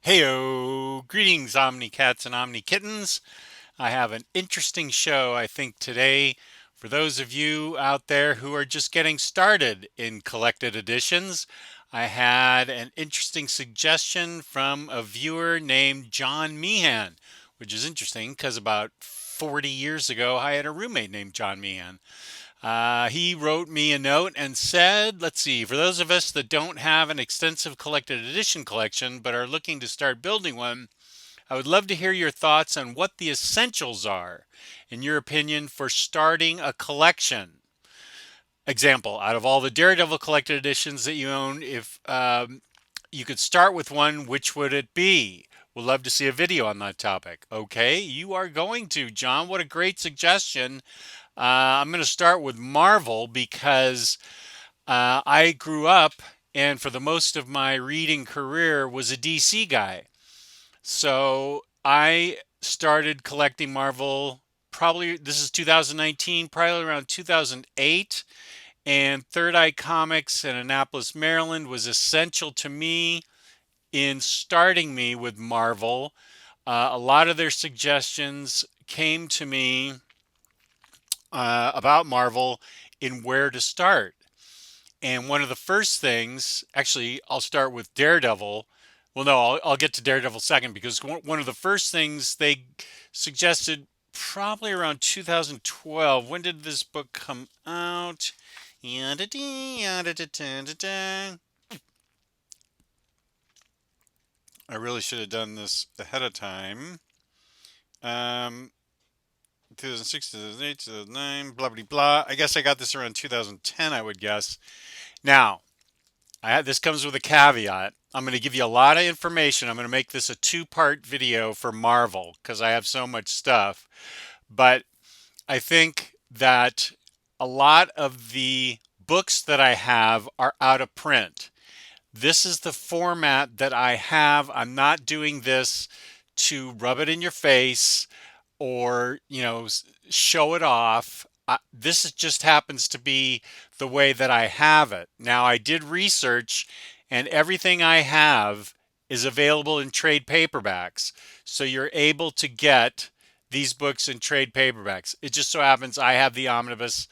Heyo! Greetings, Omni Cats and Omni Kittens. I have an interesting show, I think, today for those of you out there who are just getting started in collected editions. I had an interesting suggestion from a viewer named John Meehan, which is interesting because about 40 years ago I had a roommate named John Meehan. He wrote me a note and said, let's see, for those of us that don't have an extensive collected edition collection but are looking to start building one, I would love to hear your thoughts on what the essentials are, in your opinion, for starting a collection. Example, out of all the Daredevil collected editions that you own, if you could start with one, which would it be? We'd love to see a video on that topic. Okay, you are going to, John. What a great suggestion. I'm going to start with Marvel because I grew up and for the most of my reading career was a DC guy. So I started collecting Marvel probably, this is 2019, probably around 2008. And Third Eye Comics in Annapolis, Maryland was essential to me in starting me with Marvel. A lot of their suggestions came to me about Marvel in where to start. And one of the first things, actually, I'll start with Daredevil. Well, no, I'll get to Daredevil second because one of the first things they suggested probably around 2012. When did this book come out? I really should have done this ahead of time. Um, 2006, 2008, 2009, blah, blah, blah. I guess I got this around 2010, I would guess. Now, this comes with a caveat. I'm going to give you a lot of information. I'm going to make this a two-part video for Marvel because I have so much stuff. But I think that a lot of the books that I have are out of print. This is the format that I have. I'm not doing this to rub it in your face or, show it off. This just happens to be the way that I have it. Now, I did research, and everything I have is available in trade paperbacks. So you're able to get these books in trade paperbacks. It just so happens I have the omnibus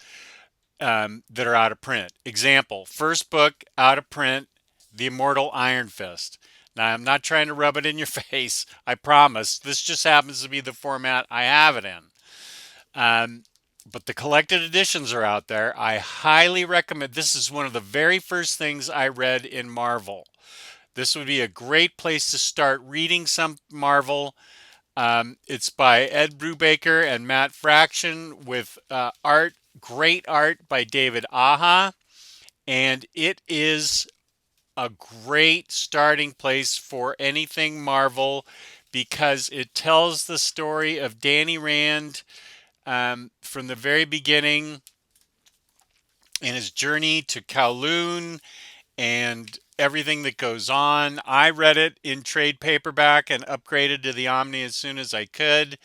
that are out of print. Example, first book out of print, The Immortal Iron Fist. Now, I'm not trying to rub it in your face, I promise. This just happens to be the format I have it in. Um, but the collected editions are out there. I highly recommend. This is one of the very first things I read in Marvel. This would be a great place to start reading some Marvel. It's by Ed Brubaker and Matt Fraction with great art by David Aja. And it is a great starting place for anything Marvel because it tells the story of Danny Rand from the very beginning and his journey to Kowloon and everything that goes on. I read it in trade paperback and upgraded to the Omni as soon as I could.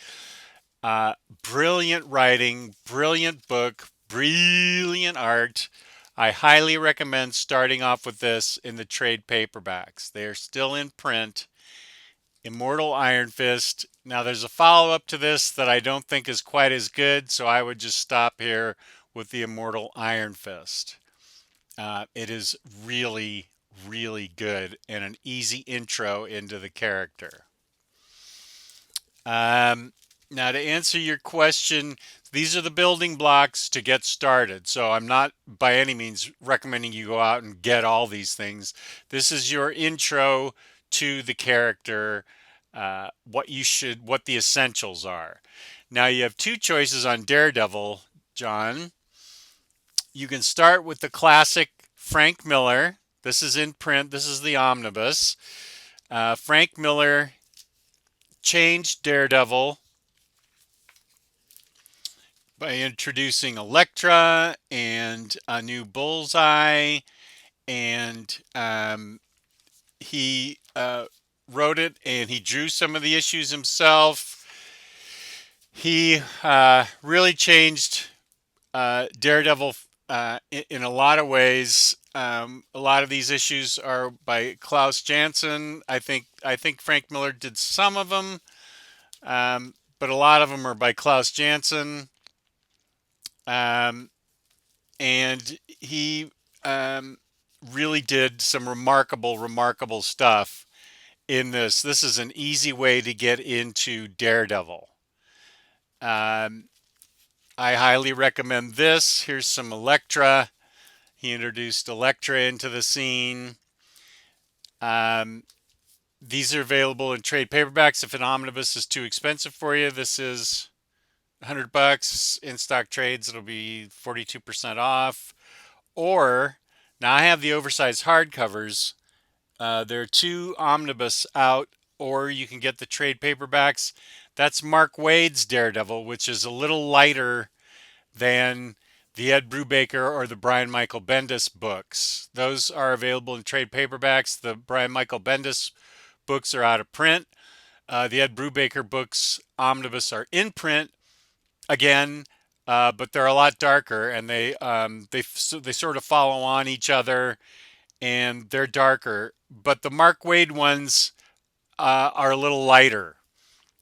Brilliant writing, brilliant book, brilliant art. I highly recommend starting off with this in the trade paperbacks. They are still in print. Immortal Iron Fist. Now, there's a follow up to this that I don't think is quite as good, so I would just stop here with the Immortal Iron Fist. It is really, really good and an easy intro into the character. Now, to answer your question, these are the building blocks to get started. So, I'm not by any means recommending you go out and get all these things. This is your intro to the character, what the essentials are. Now, you have two choices on Daredevil, John. You can start with the classic Frank Miller. This is in print, this is the omnibus. Frank Miller changed Daredevil by introducing Elektra and a new bullseye, and he wrote it and he drew some of the issues himself. He really changed Daredevil in a lot of ways. A lot of these issues are by Klaus Janson. I think Frank Miller did some of them, but a lot of them are by Klaus Janson. Um, and he um, really did some remarkable stuff in this. This is an easy way to get into Daredevil. Um, I highly recommend this. Here's some Elektra. He introduced Elektra into the scene. Um, these are available in trade paperbacks. If an omnibus is too expensive for you, this is $100 in stock trades. It'll be 42% off. Or now I have the oversized hardcovers. There are two omnibus out, or you can get the trade paperbacks. That's Mark Waid's Daredevil, which is a little lighter than the Ed Brubaker or the Brian Michael Bendis books. Those are available in trade paperbacks. The Brian Michael Bendis books are out of print. The Ed Brubaker books omnibus are in print again, but they're a lot darker, and they sort of follow on each other, and they're darker. But the Mark Waid ones are a little lighter,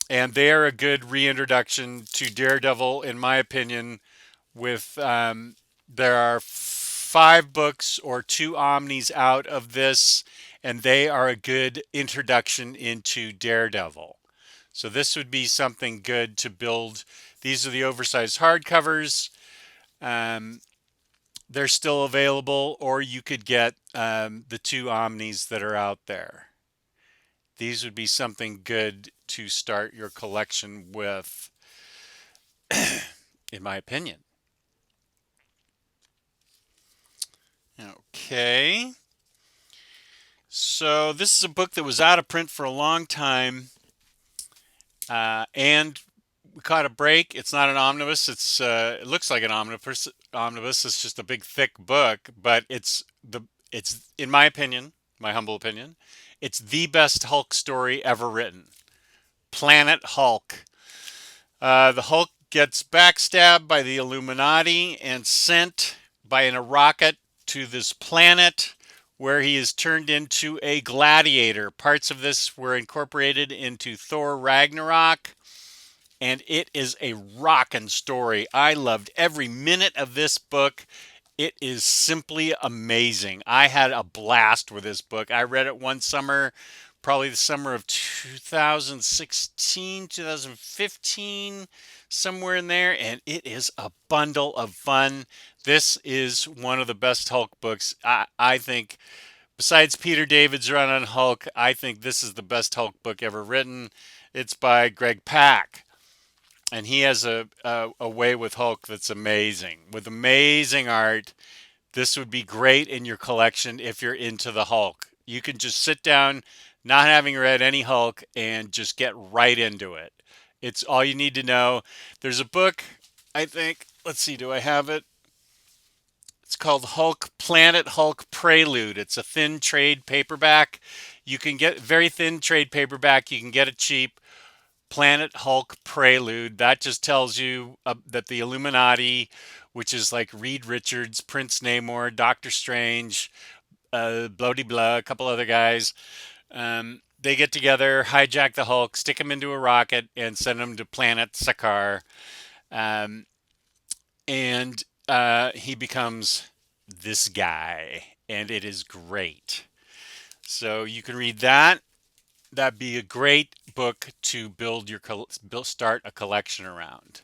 and they are a good reintroduction to Daredevil, in my opinion. With there are five books or two omnis out of this, and they are a good introduction into Daredevil. So this would be something good to build. These are the oversized hardcovers. Um, they're still available, or you could get the two omnis that are out there. These would be something good to start your collection with, in my opinion. Okay. So this is a book that was out of print for a long time, and we caught a break. It's not an omnibus. It looks like an omnibus. Omnibus. It's just a big thick book, but it's in my opinion, my humble opinion, it's the best Hulk story ever written. Planet Hulk. The Hulk gets backstabbed by the Illuminati and sent in a rocket to this planet where he is turned into a gladiator. Parts of this were incorporated into Thor Ragnarok, and it is a rockin' story. I loved every minute of this book. It is simply amazing. I had a blast with this book. I read it one summer, probably the summer of 2016, 2015, somewhere in there, and it is a bundle of fun. This is one of the best Hulk books. I think, besides Peter David's run on Hulk, I think this is the best Hulk book ever written. It's by Greg Pak, and he has a way with Hulk that's amazing, with amazing art. This would be great in your collection if you're into the Hulk. You can just sit down, not having read any Hulk, and just get right into it. It's all you need to know. There's a book, I think, let's see, do I have it? It's called Hulk Planet Hulk Prelude. It's a thin trade paperback. You can get very thin trade paperback. You can get it cheap. Planet Hulk Prelude. That just tells you that the Illuminati, which is like Reed Richards, Prince Namor, Doctor Strange, blah de blah, a couple other guys, they get together, hijack the Hulk, stick him into a rocket, and send him to planet Sakaar. Um, and he becomes this guy, and it is great. So you can read that. That'd be a great book to start a collection around.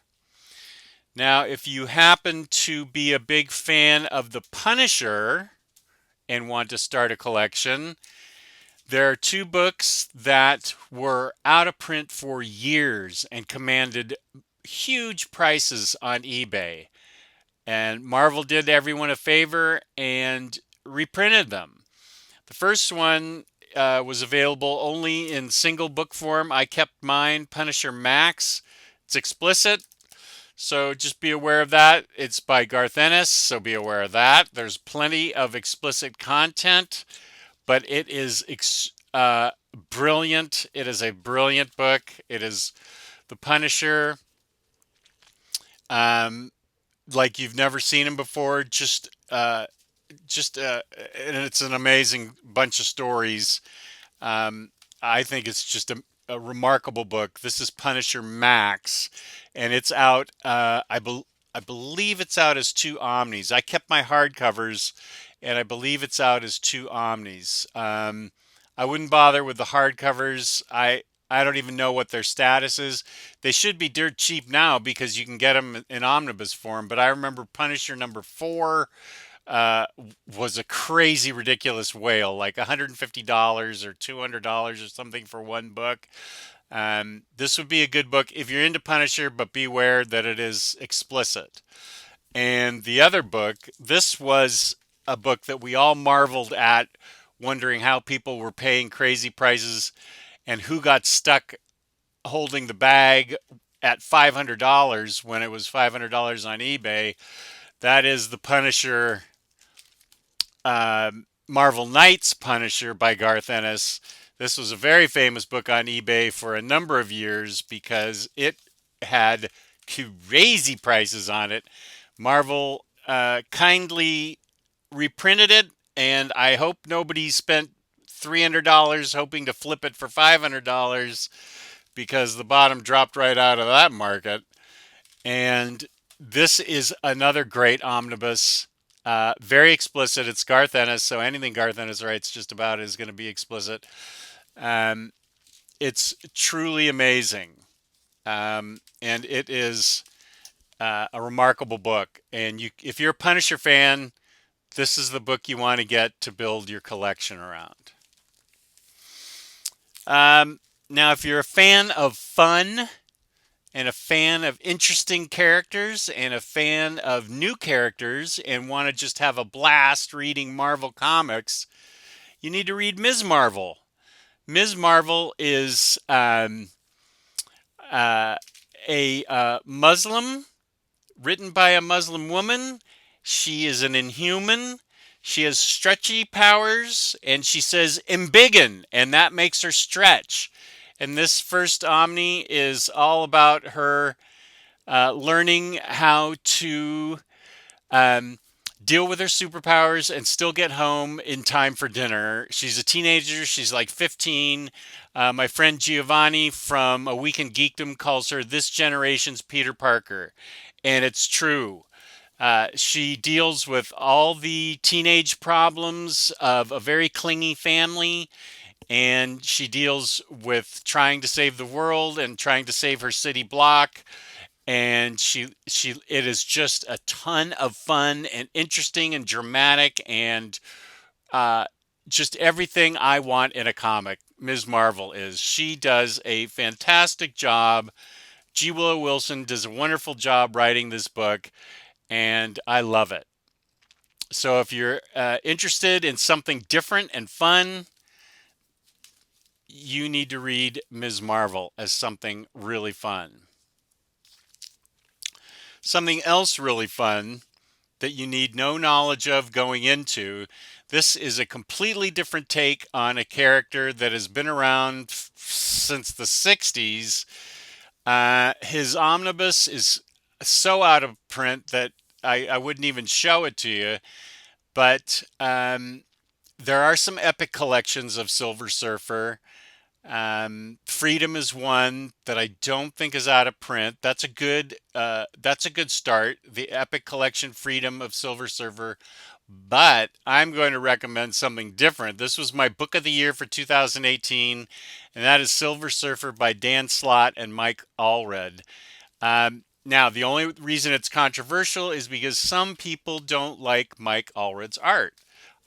Now, if you happen to be a big fan of The Punisher and want to start a collection, there are two books that were out of print for years and commanded huge prices on eBay. And Marvel did everyone a favor and reprinted them. The first one was available only in single book form. I kept mine, Punisher Max. It's explicit, so just be aware of that. It's by Garth Ennis, so be aware of that. There's plenty of explicit content, but it is brilliant. It is a brilliant book. It is the Punisher, um, like you've never seen him before. Just just and it's an amazing bunch of stories. Um, I think it's just a remarkable book. This is Punisher Max, and it's out. I believe it's out as two omnis. I kept my hardcovers, and I believe it's out as two omnis. I wouldn't bother with the hardcovers. I don't even know what their status is. They should be dirt cheap now because you can get them in omnibus form. But I remember Punisher number 4 uh, was a crazy, ridiculous whale, like $150 or $200 or something for one book. This would be a good book if you're into Punisher, but beware that it is explicit. And the other book, this was a book that we all marveled at, wondering how people were paying crazy prices and who got stuck holding the bag at $500 when it was $500 on eBay. That is The Punisher, uh, Marvel Knights Punisher by Garth Ennis. This was a very famous book on eBay for a number of years because it had crazy prices on it. Marvel kindly reprinted it, and I hope nobody spent $300 hoping to flip it for $500 because the bottom dropped right out of that market. And this is another great omnibus. Very explicit. It's Garth Ennis, so anything Garth Ennis writes just about is going to be explicit. Um, it's truly amazing. And it is a remarkable book. And if you're a Punisher fan, this is the book you want to get to build your collection around. Now, if you're a fan of fun and a fan of interesting characters and a fan of new characters and want to just have a blast reading Marvel comics, you need to read Ms. Marvel. Ms. Marvel is uh, a Muslim, written by a Muslim woman. She is an inhuman. She has stretchy powers, and she says embiggen, and that makes her stretch. And this first Omni is all about her learning how to um, deal with her superpowers and still get home in time for dinner. She's a teenager. She's like 15. My friend Giovanni from A Week in Geekdom calls her this generation's Peter Parker. And it's true. She deals with all the teenage problems of a very clingy family, and she deals with trying to save the world and trying to save her city block. And she it is just a ton of fun and interesting and dramatic and uh, just everything I want in a comic. Ms. Marvel is. She does a fantastic job. G. Willow Wilson does a wonderful job writing this book, and I love it. So if you're interested in something different and fun, you need to read Ms. Marvel as something really fun. Something else really fun that you need no knowledge of going into. This is a completely different take on a character that has been around since the 60s. His omnibus is so out of print that I wouldn't even show it to you. But there are some epic collections of Silver Surfer. Freedom is one that I don't think is out of print. That's a good start. The Epic Collection Freedom of Silver Surfer. But I'm going to recommend something different. This was my book of the year for 2018, and that is Silver Surfer by Dan Slott and Mike Allred. Now, the only reason it's controversial is because some people don't like Mike Allred's art.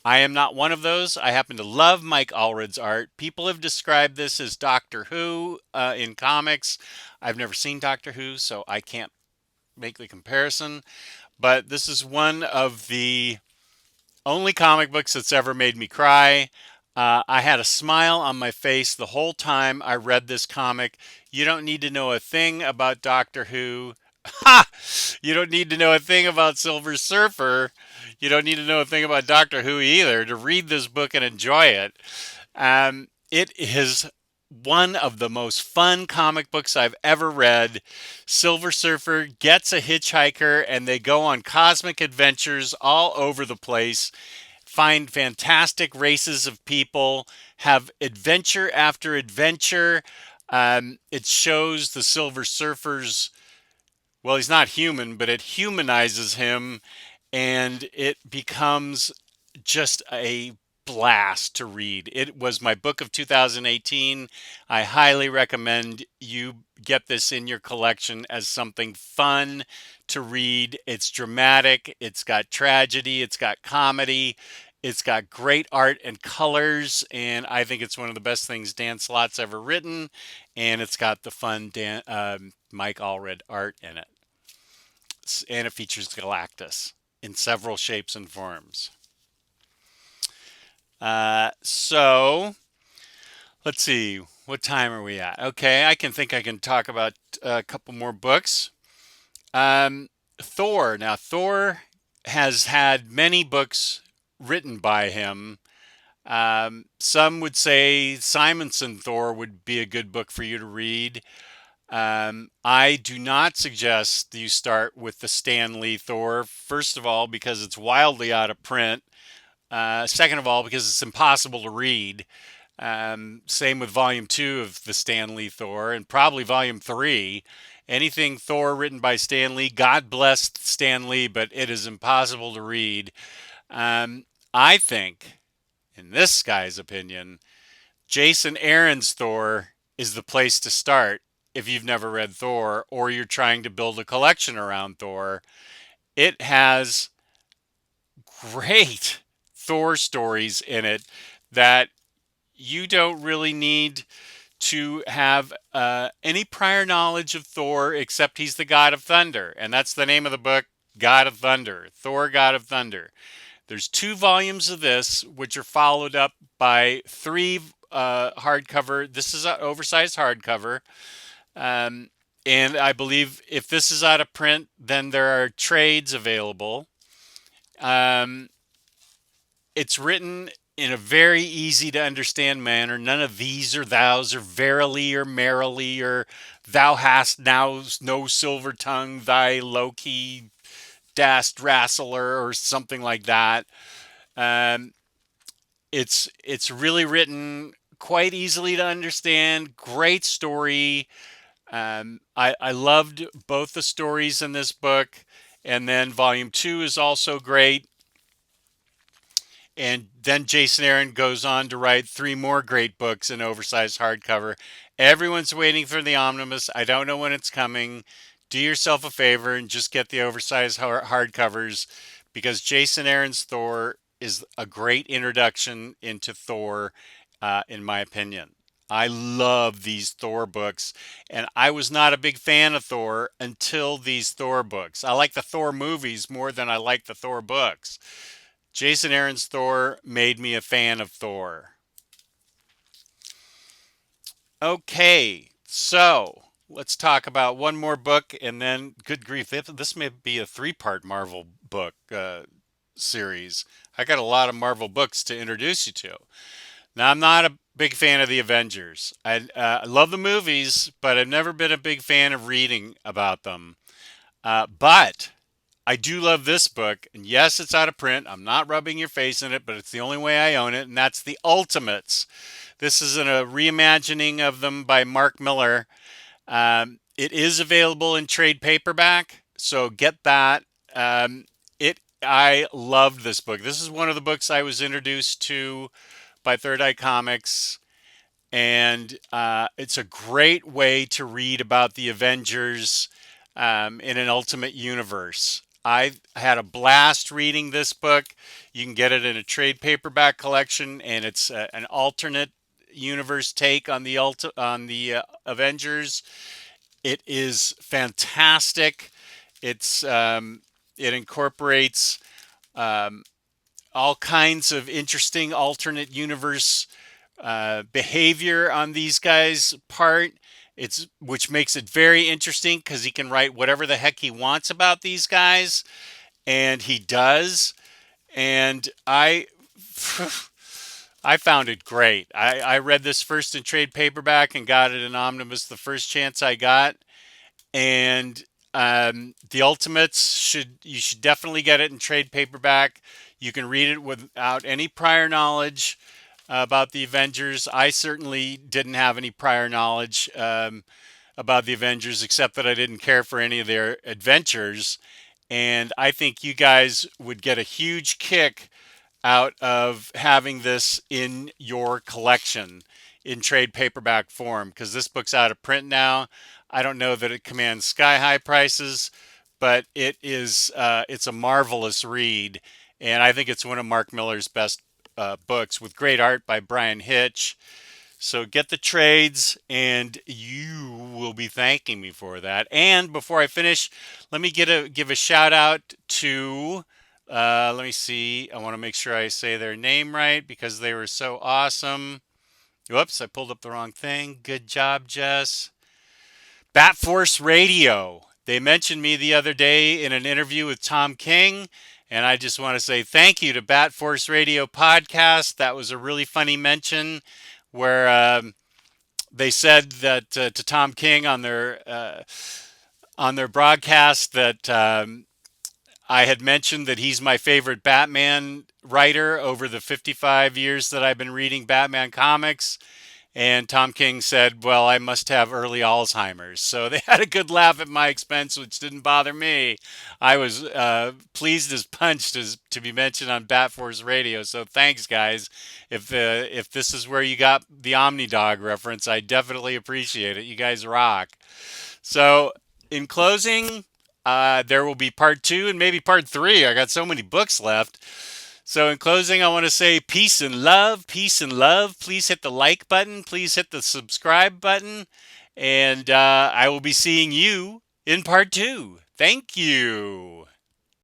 I am not one of those. I happen to love Mike Allred's art. People have described this as Doctor Who in comics. I've never seen Doctor Who, so I can't make the comparison. But this is one of the only comic books that's ever made me cry. I had a smile on my face the whole time I read this comic. You don't need to know a thing about Doctor Who. Ha! You don't need to know a thing about Silver Surfer. You don't need to know a thing about Doctor Who either to read this book and enjoy it. It is one of the most fun comic books I've ever read. Silver Surfer gets a hitchhiker and they go on cosmic adventures all over the place, find fantastic races of people, have adventure after adventure. It shows the Silver Surfer's, well, he's not human, but it humanizes him and it becomes just a blast to read. It was my book of 2018. I highly recommend you get this in your collection as something fun to read. It's dramatic, it's got tragedy, it's got comedy, it's got great art and colors, and I think it's one of the best things Dan Slott's ever written. And it's got the fun Mike Allred art in it, and it features Galactus in several shapes and forms. So let's see, what time are we at? Okay, I can talk about a couple more books. Thor. Now, Thor has had many books written by him. Some would say Simonson Thor would be a good book for you to read. I do not suggest you start with the Stan Lee Thor. First of all, because it's wildly out of print. Second of all, because it's impossible to read. Same with Volume 2 of the Stan Lee Thor, and probably Volume 3. Anything Thor written by Stan Lee, God bless Stan Lee, but it is impossible to read. I think, in this guy's opinion, Jason Aaron's Thor is the place to start if you've never read Thor or you're trying to build a collection around Thor. It has great Thor stories in it that you don't really need to have any prior knowledge of Thor except he's the God of Thunder. And that's the name of the book, God of Thunder, Thor, God of Thunder. There's 2 volumes of this, which are followed up by 3 hardcover. This is an oversized hardcover. And I believe if this is out of print, then there are trades available. It's written in a very easy to understand manner. None of these or thous or verily or merrily or thou hast now no silver tongue, thy Loki dast wrestler or something like that. Um, it's really written quite easily to understand. Great story. I loved both the stories in this book, and then Volume 2 is also great. And then Jason Aaron goes on to write 3 more great books in oversized hardcover. Everyone's waiting for the omnibus. I don't know when it's coming. Do yourself a favor and just get the oversized hardcovers, because Jason Aaron's Thor is a great introduction into Thor, in my opinion. I love these Thor books, and I was not a big fan of Thor until these Thor books. I like the Thor movies more than I like the Thor books. Jason Aaron's Thor made me a fan of Thor. Okay, so let's talk about one more book, and then, good grief, this may be a 3-part Marvel book series. I got a lot of Marvel books to introduce you to. Now, I'm not a big fan of the Avengers. I love the movies, but I've never been a big fan of reading about them. But I do love this book, and yes, it's out of print. I'm not rubbing your face in it, but it's the only way I own it, and that's The Ultimates. This is a reimagining of them by Mark Millar. It is available in trade paperback, so get that. I loved this book. This is one of the books I was introduced to by Third Eye Comics, and it's a great way to read about the Avengers in an Ultimate Universe. I had a blast reading this book. You can get it in a trade paperback collection, and it's an alternate universe take on the Avengers. It is fantastic. It incorporates all kinds of interesting alternate universe behavior on these guys' part. Which makes it very interesting because he can write whatever the heck he wants about these guys, and he does. And I found it great. I read this first in trade paperback and got it in omnibus the first chance I got. And the Ultimates you should definitely get it in trade paperback. You can read it without any prior knowledge about the Avengers. I certainly didn't have any prior knowledge about the Avengers, except that I didn't care for any of their adventures. And I think you guys would get a huge kick out of having this in your collection in trade paperback form, because this book's out of print now. I don't know that it commands sky high prices, but it's a marvelous read, and I think it's one of Mark Millar's best books, with great art by Brian Hitch. So get the trades, and you will be thanking me for that. And before I finish, let me give a shout out to. Let me see. I want to make sure I say their name right because they were so awesome. Whoops, I pulled up the wrong thing. Good job, Jess. Bat Force Radio. They mentioned me the other day in an interview with Tom King, and I just want to say thank you to Bat Force Radio podcast. That was a really funny mention where they said that to Tom King on their broadcast that I had mentioned that he's my favorite Batman writer over the 55 years that I've been reading Batman comics. And Tom King said, well, I must have early Alzheimer's. So they had a good laugh at my expense, which didn't bother me. I was pleased as punched as to be mentioned on Bat Force Radio. So thanks, guys. If this is where you got the Omni Dog reference, I definitely appreciate it. You guys rock. So in closing, there will be part two and maybe part three. I got so many books left. So in closing, I want to say peace and love, peace and love. Please hit the like button. Please hit the subscribe button. And I will be seeing you in part two. Thank you.